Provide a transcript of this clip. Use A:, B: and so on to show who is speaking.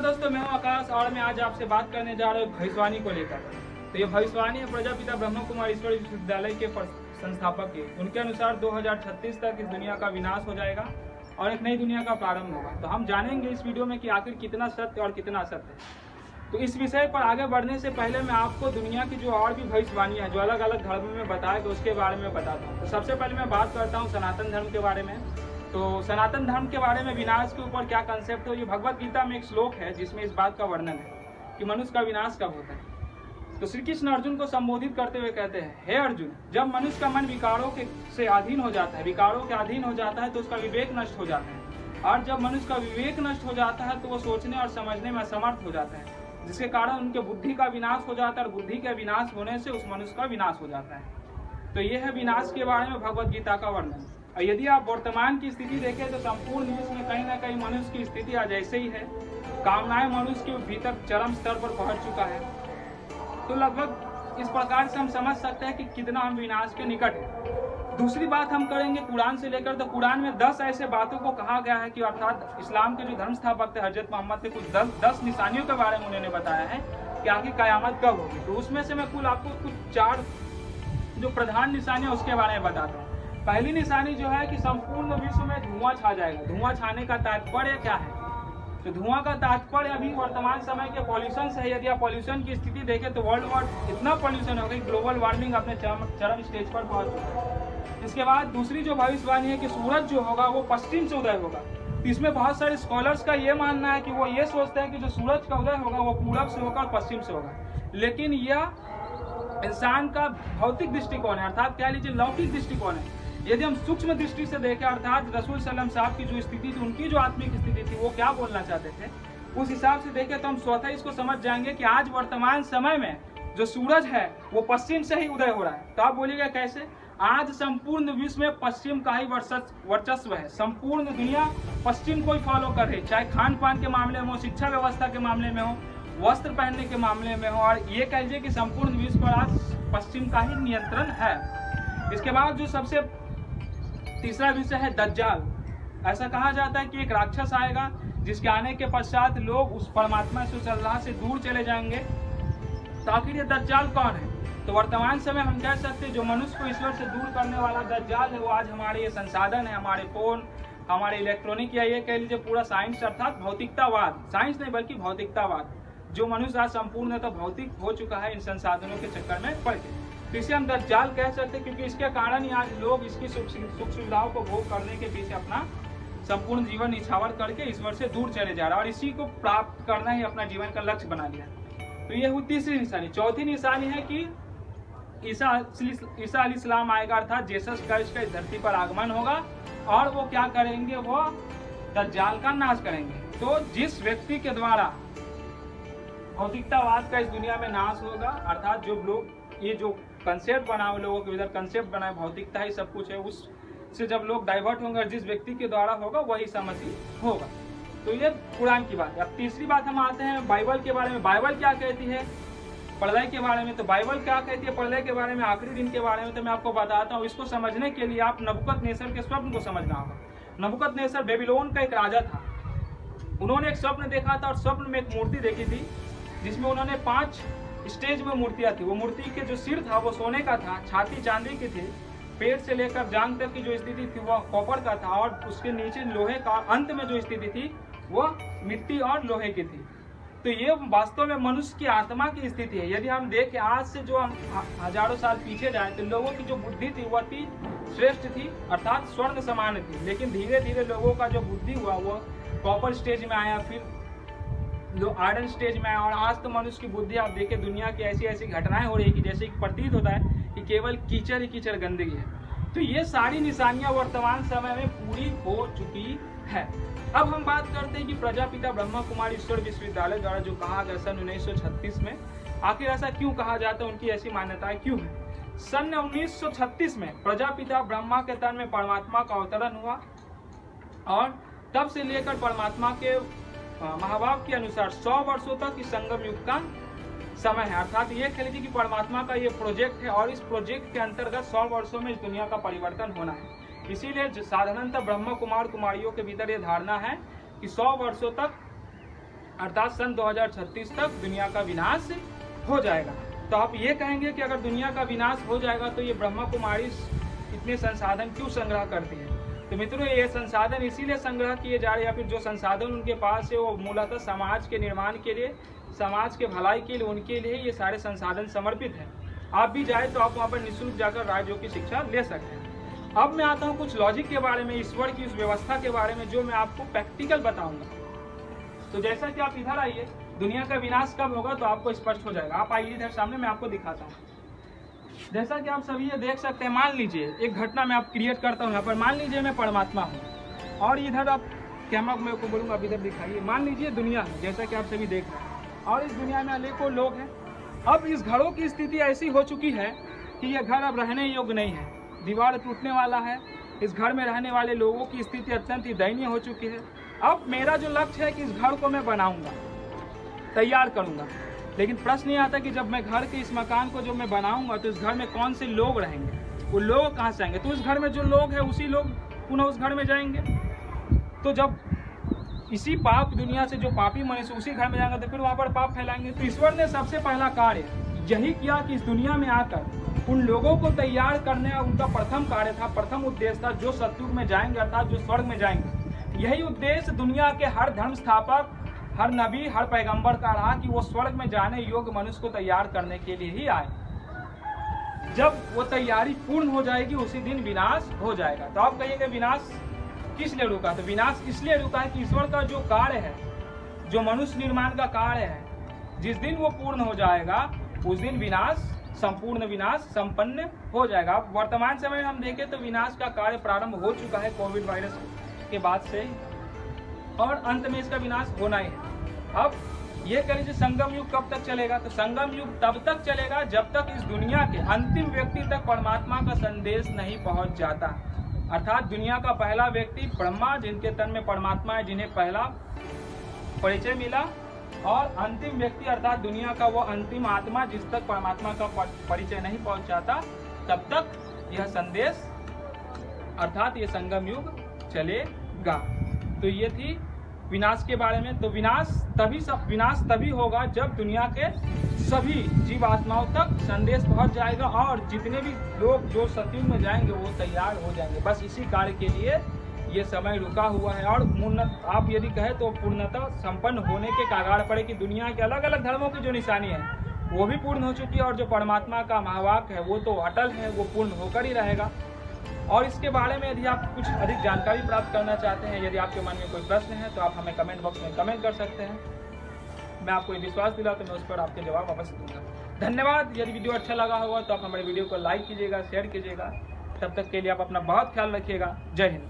A: दोस्तों, मैं हूं आकाश और मैं आज आपसे बात करने जा रहा हूं भविष्यवाणी को लेकर। तो ये भविष्यवाणी है प्रजापिता ब्रह्म कुमार ईश्वर विश्वविद्यालय के संस्थापक के। उनके अनुसार 2036 तक इस दुनिया का विनाश हो जाएगा और एक नई दुनिया का प्रारंभ होगा। तो हम जानेंगे इस वीडियो में कि आखिर कितना सत्य और कितना असत्य है। तो इस विषय पर आगे बढ़ने से पहले मैं आपको दुनिया की जो और भी भविष्यवाणी है जो अलग अलग धर्म में बताया गया उसके बारे में बताता हूँ। तो सबसे पहले मैं बात करता हूँ सनातन धर्म के बारे में। तो सनातन धर्म के बारे में विनाश के ऊपर क्या कंसेप्ट है, ये भगवत गीता में एक श्लोक है जिसमें इस बात का वर्णन है कि मनुष्य का विनाश कब होता है। तो श्री कृष्ण अर्जुन को संबोधित करते हुए कहते हैं, हे अर्जुन, जब मनुष्य का मन विकारों से अधीन हो जाता है, विकारों के अधीन हो जाता है तो उसका विवेक नष्ट हो जाता है, और जब मनुष्य का विवेक नष्ट हो जाता है तो वो सोचने और समझने में असमर्थ हो जाता है, जिसके कारण उनके बुद्धि का विनाश हो जाता है और बुद्धि के विनाश होने से उस मनुष्य का विनाश हो जाता है। तो ये है विनाश के बारे में भगवत गीता का वर्णन। और यदि आप वर्तमान की स्थिति देखें तो संपूर्ण विश्व में कहीं ना कहीं मनुष्य की स्थिति आज ऐसे ही है। कामनाएं मनुष्य के भीतर चरम स्तर पर पहुंच चुका है। तो लगभग इस प्रकार से हम समझ सकते हैं कि कितना हम विनाश के निकट हैं। दूसरी बात हम करेंगे कुरान से लेकर। तो कुरान में 10 ऐसे बातों को कहा गया है कि अर्थात इस्लाम के जो धर्म स्थापक थे हजरत मोहम्मद ने कुछ 10 निशानियों के बारे में उन्होंने बताया है कि आखिर कयामत कब होगी। तो उसमें से मैं कुल आपको कुछ 4 जो प्रधान निशानियां उसके बारे में बताता हूँ। पहली निशानी जो है कि संपूर्ण विश्व में धुआं छा जाएगा। धुआं छाने का तात्पर्य क्या है? तो धुआं का तात्पर्य अभी वर्तमान समय के पॉल्यूशन से है। यदि आप पॉल्यूशन की स्थिति देखें तो वर्ल्ड वाइड इतना पॉल्यूशन हो गई, ग्लोबल वार्मिंग अपने चरम स्टेज पर पहुंच चुका है। इसके बाद दूसरी जो भविष्यवाणी है कि सूरज जो होगा वो पश्चिम से उदय होगा। तो इसमें बहुत सारे स्कॉलर्स का ये मानना है कि वो ये सोचते हैं कि जो सूरज का उदय होगा वो पूरब से होगा और पश्चिम से होगा, लेकिन यह इंसान का भौतिक दृष्टिकोण है, अर्थात कह लीजिए लौकिक दृष्टिकोण है। यदि हम सूक्ष्म दृष्टि से देखें, अर्थात रसूल सल्लम साहब की जो स्थिति थी, उनकी जो आत्मिक स्थिति थी, वो क्या बोलना चाहते थे, उस हिसाब से देखें तो हम स्वतः इसको समझ जाएंगे कि आज वर्तमान समय में जो सूरज है वो पश्चिम से ही उदय हो रहा है। तो आप बोलिएगा कैसे? आज संपूर्ण विश्व में पश्चिम का ही वर्चस्व है। संपूर्ण दुनिया पश्चिम को ही फॉलो कर रही है, चाहे खान पान के मामले में हो, शिक्षा व्यवस्था के मामले में हो, वस्त्र पहनने के मामले में हो, और ये कह लीजिए कि संपूर्ण विश्व पर आज पश्चिम का ही नियंत्रण है। इसके बाद जो सबसे तीसरा विषय है दज्जाल। ऐसा कहा जाता है कि एक राक्षस आएगा जिसके आने के पश्चात लोग उस परमात्मा से, उस अल्लाह से दूर चले जाएंगे। तो आखिर ये दज्जाल कौन है? तो वर्तमान समय हम कह सकते हैं जो मनुष्य को ईश्वर से दूर करने वाला दज्जाल है वो आज हमारे ये संसाधन है, हमारे फोन, हमारे इलेक्ट्रॉनिक, या ये कह लीजिए पूरा साइंस अर्थात भौतिकतावाद, साइंस नहीं बल्कि भौतिकतावाद, जो मनुष्य आज संपूर्णतः भौतिक हो चुका है इन संसाधनों के चक्कर में पड़ के। तो इसे हम दज्जाल कह सकते हैं क्योंकि इसके कारण ही आज लोग इसकी सुख सुविधाओं को भोग करने के पीछे अपना संपूर्ण जीवन निछावर करके ईश्वर से दूर चले जा रहा है और इसी को प्राप्त करना ही अपना जीवन का लक्ष्य बना लिया। तो ये हुई तीसरी निशानी। चौथी निशानी है कि ईसा अलैहिस्सलाम आएगा, अर्थात जीसस क्राइस्ट का इस धरती पर आगमन होगा और वो क्या करेंगे, वो दज्जाल का नाश करेंगे। तो जिस व्यक्ति के द्वारा भौतिकतावाद का इस दुनिया में नाश होगा, अर्थात जो लोग ये जो कंसेप्ट बनाए, लोगों के इधर कंसेप्ट बनाए भौतिकता ही सब कुछ है, उससे जब लोग डाइवर्ट होंगे और जिस व्यक्ति के द्वारा होगा वही ईसा मसीह होगा। तो ये कुरान की बात है। अब तीसरी बात हम आते हैं बाइबल के बारे में। बाइबल क्या कहती है प्रलय के बारे में? तो बाइबल क्या कहती है प्रलय के बारे में, आखिरी दिन के बारे में? तो मैं आपको बताता हूँ। इसको समझने के लिए आप नबूकदनेस्सर के स्वप्न को समझना होगा। नबूकदनेस्सर बेबीलोन का एक राजा था। उन्होंने एक स्वप्न देखा था और स्वप्न में एक मूर्ति देखी थी जिसमें उन्होंने 5 स्टेज में मूर्तियां थी। वो मूर्ति के जो सिर था वो सोने का था, छाती चांदी की थी, पेट से लेकर जांघ तक की जो स्थिति थी वो कॉपर का था, और उसके नीचे लोहे का, अंत में जो स्थिति थी वो मिट्टी और लोहे की थी। तो ये वास्तव में मनुष्य की आत्मा की स्थिति है। यदि हम देखें आज से जो हम हजारों साल पीछे जाए तो लोगों की जो बुद्धि थी वो अति श्रेष्ठ थी, अर्थात स्वर्ण समान थी, लेकिन धीरे धीरे लोगों का जो बुद्धि हुआ वो कॉपर स्टेज में आया, फिर जो आयरन स्टेज में आया, और आज तो मनुष्य की बुद्धि आप देखें दुनिया की ऐसी ऐसी घटनाएं हो रही है कि जैसे कि प्रतीत होता है कि केवल कीचड़ ही कीचड़ गंदगी है। तो ये सारी निशानियां वर्तमान समय में पूरी हो चुकी है। अब हम बात करते हैं कि प्रजापिता ब्रह्म कुमार ईश्वर विश्वविद्यालय द्वारा जो कहा गया सन 1936 में, आखिर ऐसा क्यों कहा जाता है, उनकी ऐसी मान्यताएं क्यों है? सन 1936 में प्रजापिता ब्रह्मा के तन में परमात्मा का अवतरण हुआ और तब से लेकर परमात्मा के महाभाव के अनुसार 100 वर्षों तक इस संगम युग का समय है। अर्थात ये कह लीजिए कि परमात्मा का ये प्रोजेक्ट है और इस प्रोजेक्ट के अंतर्गत 100 वर्षों में इस दुनिया का परिवर्तन होना है। इसीलिए साधारणतः ब्रह्म कुमार कुमारियों के भीतर ये धारणा है कि 100 वर्षों तक अर्थात सन 2036 तक दुनिया का विनाश हो जाएगा। तो आप ये कहेंगे कि अगर दुनिया का विनाश हो जाएगा तो ये ब्रह्मा कुमारी इतने संसाधन क्यों संग्रह करती है? तो मित्रों, ये संसाधन इसीलिए संग्रह किए जा रहे हैं, या फिर जो संसाधन उनके पास है वो मूलतः समाज के निर्माण के लिए, समाज के भलाई के लिए, उनके लिए ये सारे संसाधन समर्पित हैं। आप भी जाए तो आप वहाँ पर निःशुल्क जाकर राजयोग की शिक्षा ले सकते हैं। अब मैं आता हूँ कुछ लॉजिक के बारे में, ईश्वर की उस व्यवस्था के बारे में जो मैं आपको प्रैक्टिकल बताऊंगा। तो जैसा कि आप इधर आइए, दुनिया का विनाश कब होगा तो आपको स्पष्ट हो जाएगा। आप आइए इधर सामने, मैं आपको दिखाता हूँ। जैसा कि आप सभी ये देख सकते हैं, मान लीजिए एक घटना मैं आप क्रिएट करता हूँ यहाँ पर। मान लीजिए मैं परमात्मा हूँ और इधर आप कैमरा मेरे को बोलूँगा, आप इधर दिखाइए। मान लीजिए दुनिया है, जैसा कि आप सभी देख रहे हैं, और इस दुनिया में अनेकों लोग हैं। अब इस घरों की स्थिति ऐसी हो चुकी है कि यह घर अब रहने योग्य नहीं है, दीवार टूटने वाला है। इस घर में रहने वाले लोगों की स्थिति अत्यंत ही दयनीय हो चुकी है। अब मेरा जो लक्ष्य है कि इस घर को मैं बनाऊंगा, तैयार करूंगा, लेकिन प्रश्न ये आता है कि जब मैं घर के इस मकान को जो मैं बनाऊंगा तो इस घर में कौन से लोग रहेंगे, वो लोग कहाँ से आएंगे? तो इस घर में जो लोग हैं उसी लोग पुनः उस घर में जाएंगे। तो जब इसी पाप दुनिया से जो पापी मनुष्य उसी घर में जाएंगे तो फिर वहाँ पर पाप फैलाएंगे। तो ईश्वर ने सबसे पहला कार्य यही किया कि इस दुनिया में आकर उन लोगों को तैयार करने, उनका प्रथम कार्य था, प्रथम उद्देश्य था, जो सतयुग में जाएंगे अर्थात जो स्वर्ग में जाएंगे। यही उद्देश्य दुनिया के हर धर्म स्थापक, हर नबी, हर पैगंबर का रहा कि वो स्वर्ग में जाने योग्य मनुष्य को तैयार करने के लिए ही आए। जब वो तैयारी पूर्ण हो जाएगी उसी दिन विनाश हो जाएगा। तो आप कहिएंगे विनाश किस लिए रुका? तो विनाश इसलिए रुका है कि ईश्वर का जो कार्य है, जो मनुष्य निर्माण का कार्य है, जिस दिन वो पूर्ण हो जाएगा उस दिन विनाश, संपूर्ण विनाश संपन्न हो जाएगा। अब वर्तमान समय में हम देखें तो विनाश का कार्य प्रारंभ हो चुका है कोविड वायरस के बाद से, और अंत में इसका विनाश होना ही है। अब ये कह लीजिए संगम युग कब तक चलेगा? तो संगम युग तब तक चलेगा जब तक इस दुनिया के अंतिम व्यक्ति तक परमात्मा का संदेश नहीं पहुंच जाता। अर्थात दुनिया का पहला व्यक्ति ब्रह्मा, जिनके तन में परमात्मा है, जिन्हें पहला परिचय मिला, और अंतिम व्यक्ति अर्थात दुनिया का वो अंतिम आत्मा जिस तक परमात्मा का परिचय नहीं पहुंच जाता, तब तक यह संदेश अर्थात ये संगम युग चलेगा। तो ये थी विनाश के बारे में। तो विनाश तभी होगा जब दुनिया के सभी जीव आत्माओं तक संदेश पहुंच जाएगा और जितने भी लोग जो सतयुग में जाएंगे वो तैयार हो जाएंगे। बस इसी कार्य के लिए ये समय रुका हुआ है, और आप यदि कहें तो पूर्णतः संपन्न होने के कगार पर है कि दुनिया के अलग अलग धर्मों की जो निशानी है वो भी पूर्ण हो चुकी है, और जो परमात्मा का महावाक्य है वो तो अटल है, वो पूर्ण होकर ही रहेगा। और इसके बारे में यदि आप कुछ अधिक जानकारी प्राप्त करना चाहते हैं, यदि आपके मन में कोई प्रश्न है तो आप हमें कमेंट बॉक्स में कमेंट कर सकते हैं। मैं आपको ये विश्वास दिला तो मैं उस पर आपके जवाब अवश्य दूंगा। धन्यवाद। यदि वीडियो अच्छा लगा होगा तो आप हमारे वीडियो को लाइक कीजिएगा, शेयर कीजिएगा। तब तक के लिए आप अपना बहुत ख्याल रखिएगा। जय हिंद।